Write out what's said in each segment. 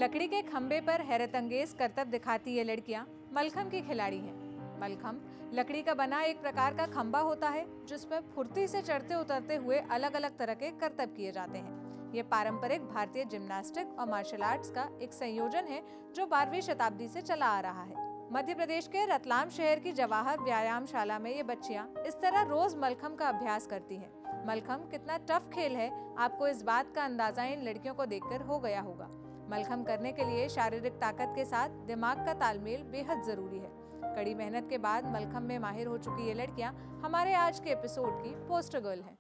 लकड़ी के खंबे पर हैरतअंगेज करतब दिखाती ये लड़कियां मलखम्ब की खिलाड़ी हैं। मलखम्ब लकड़ी का बना एक प्रकार का खंबा होता है जिस पर फुर्ती से चढ़ते उतरते हुए अलग अलग तरह के करतब किए जाते हैं। ये पारंपरिक भारतीय जिम्नास्टिक और मार्शल आर्ट्स का एक संयोजन है जो 12वीं शताब्दी से चला आ रहा है। मध्य प्रदेश के रतलाम शहर की जवाहर व्यायामशाला में ये बच्चियां इस तरह रोज मलखम्ब का अभ्यास करती हैं। मलखम्ब कितना टफ खेल है, आपको इस बात का अंदाजा इन लड़कियों को देखकर हो गया होगा। मलखम्ब करने के लिए शारीरिक ताकत के साथ दिमाग का तालमेल बेहद जरूरी है। कड़ी मेहनत के बाद मलखम्ब में माहिर हो चुकी ये लड़कियां हमारे आज के एपिसोड की पोस्टर गर्ल हैं।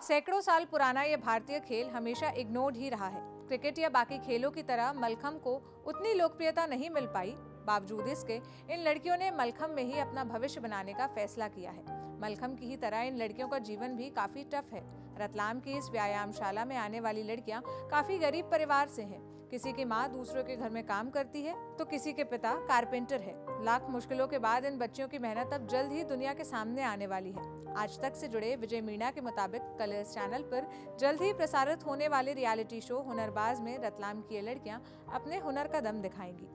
सैकड़ों साल पुराना ये भारतीय खेल हमेशा इग्नोर्ड ही रहा है। क्रिकेट या बाकी खेलों की तरह मलखम्ब को उतनी लोकप्रियता नहीं मिल पाई। बावजूद इसके इन लड़कियों ने मलखम्ब में ही अपना भविष्य बनाने का फैसला किया है। मलखम्ब की ही तरह इन लड़कियों का जीवन भी काफी टफ है। रतलाम की इस व्यायामशाला में आने वाली लड़कियां काफी गरीब परिवार से हैं। किसी की माँ दूसरों के घर में काम करती है तो किसी के पिता कारपेंटर है। लाख मुश्किलों के बाद इन बच्चियों की मेहनत अब जल्द ही दुनिया के सामने आने वाली है। आज तक से जुड़े विजय मीणा के मुताबिक कलर्स चैनल पर जल्द ही प्रसारित होने वाले रियलिटी शो हुनरबाज में रतलाम की ये लड़कियां अपने हुनर का दम दिखाएंगी।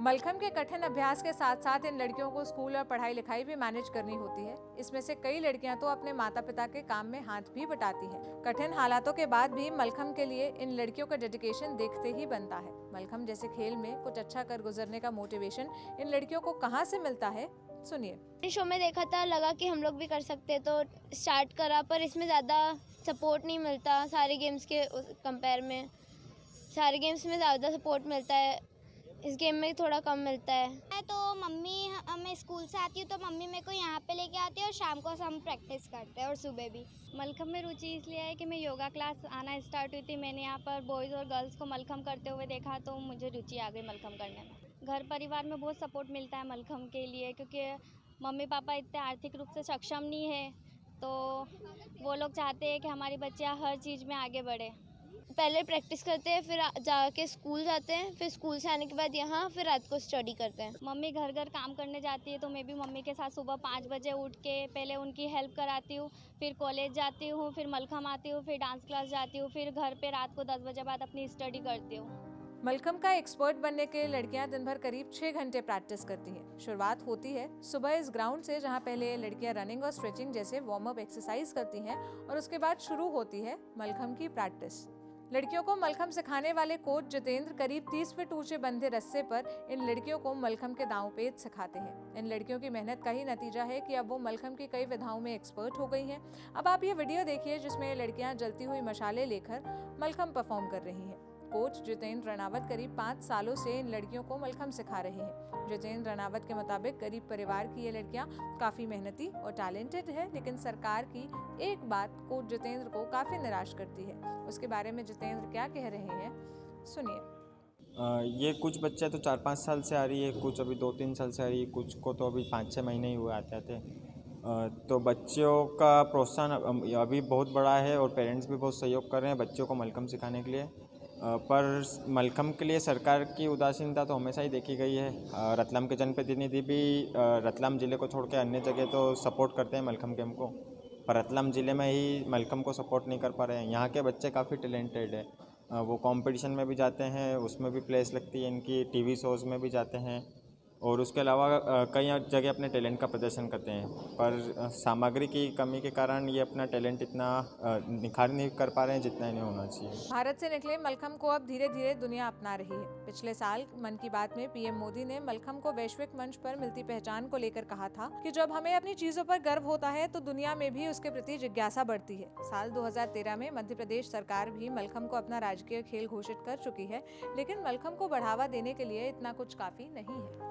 मलखम्ब के कठिन अभ्यास के साथ साथ इन लड़कियों को स्कूल और पढ़ाई लिखाई भी मैनेज करनी होती है। इसमें से कई लड़कियां तो अपने माता पिता के काम में हाथ भी बटाती हैं। कठिन हालातों के बाद भी मलखम्ब के लिए इन लड़कियों का डेडिकेशन देखते ही बनता है। मलखम्ब जैसे खेल में कुछ अच्छा कर गुजरने का मोटिवेशन इन लड़कियों को कहाँ से मिलता है, सुनिए। शो में देखा था, लगा कि हम लोग भी कर सकते हैं तो स्टार्ट करा, पर इसमें ज़्यादा सपोर्ट नहीं मिलता सारे गेम्स के कंपेयर में। सारे गेम्स में ज़्यादा सपोर्ट मिलता है, इस गेम में थोड़ा कम मिलता है। मैं तो मैं स्कूल से आती हूँ तो मम्मी मेरे को यहाँ पे लेके आती है और शाम को हम प्रैक्टिस करते हैं और सुबह भी। मलखम्ब में रुचि इसलिए है कि मैं योगा क्लास आना स्टार्ट हुई थी, मैंने यहाँ पर बॉयज़ और गर्ल्स को मलखम्ब करते हुए देखा तो मुझे रुचि आ गई मलखम्ब करने में। घर परिवार में बहुत सपोर्ट मिलता है मलखम्ब के लिए, क्योंकि मम्मी पापा इतने आर्थिक रूप से सक्षम नहीं है तो वो लोग चाहते हैं कि हमारी बच्चियाँ हर चीज़ में आगे बढ़े। पहले प्रैक्टिस करते हैं, फिर जाके स्कूल जाते हैं, फिर स्कूल से आने के बाद यहाँ फिर रात को स्टडी करते हैं। मम्मी घर घर काम करने जाती है तो मैं भी मम्मी के साथ सुबह 5 बजे उठ के पहले उनकी हेल्प कराती हूँ, फिर कॉलेज जाती हूँ, फिर मलखम्ब आती हूँ, फिर डांस क्लास जाती हूँ, फिर घर पे रात को 10 बजे बाद अपनी स्टडी करती हूँ। मलखम्ब का एक्सपर्ट बनने के लिए लड़कियां दिन भर करीब 6 घंटे प्रैक्टिस करती हैं। शुरुआत होती है सुबह इस ग्राउंड से, जहां पहले लड़कियां रनिंग और स्ट्रेचिंग जैसे वार्म अप एक्सरसाइज करती हैं और उसके बाद शुरू होती है मलखम्ब की प्रैक्टिस। लड़कियों को मलखम्ब सिखाने वाले कोच जितेंद्र करीब 30 फीट ऊंचे बंधे रस्से पर इन लड़कियों को मलखम्ब के दांव पेच सिखाते हैं। इन लड़कियों की मेहनत का ही नतीजा है कि अब वो मलखम्ब की कई विधाओं में एक्सपर्ट हो गई हैं। अब आप ये वीडियो देखिए जिसमें ये लड़कियां जलती हुई मशालें लेकर मलखम्ब परफॉर्म कर रही हैं। कोच जितेंद्र रनावत करीब 5 सालों से इन लड़कियों को मलखम्ब सिखा रहे हैं। जितेंद्र रनावत के मुताबिक गरीब परिवार की ये लड़कियां काफी मेहनती और टैलेंटेड है, लेकिन सरकार की एक बात कोच जितेंद्र को काफी निराश करती है। उसके बारे में जितेंद्र क्या कह रहे हैं, सुनिए। ये कुछ बच्चे तो 4-5 साल से आ रही है, कुछ अभी 2-3 साल से आ रही है, कुछ को तो अभी 5-6 महीने ही हुए आते आते। तो बच्चों का प्रोत्साहन अभी बहुत बड़ा है और पेरेंट्स भी बहुत सहयोग कर रहे हैं बच्चों को मलखम्ब सिखाने के लिए। पर मलखम्ब के लिए सरकार की उदासीनता तो हमेशा ही देखी गई है। रतलाम के जनप्रतिनिधि भी रतलाम ज़िले को छोड़ के अन्य जगह तो सपोर्ट करते हैं मलखम्ब गेम को, पर रतलाम ज़िले में ही मलखम्ब को सपोर्ट नहीं कर पा रहे हैं। यहाँ के बच्चे काफ़ी टैलेंटेड है, वो कंपटीशन में भी जाते हैं, उसमें भी प्लेस लगती है इनकी, टीवी शोज़ में भी जाते हैं और उसके अलावा कई जगह अपने टैलेंट का प्रदर्शन करते हैं। पर सामग्री की कमी के कारण ये अपना टैलेंट इतना निखार नहीं कर पा रहे हैं जितना इन्हें होना चाहिए। भारत से निकले मलखम्ब को अब धीरे धीरे दुनिया अपना रही है। पिछले साल मन की बात में पीएम मोदी ने मलखम्ब को वैश्विक मंच पर मिलती पहचान को लेकर कहा था कि जब हमें अपनी चीजों पर गर्व होता है तो दुनिया में भी उसके प्रति जिज्ञासा बढ़ती है। साल 2013 में मध्य प्रदेश सरकार भी मलखम्ब को अपना राजकीय खेल घोषित कर चुकी है, लेकिन मलखम्ब को बढ़ावा देने के लिए इतना कुछ काफी नहीं है।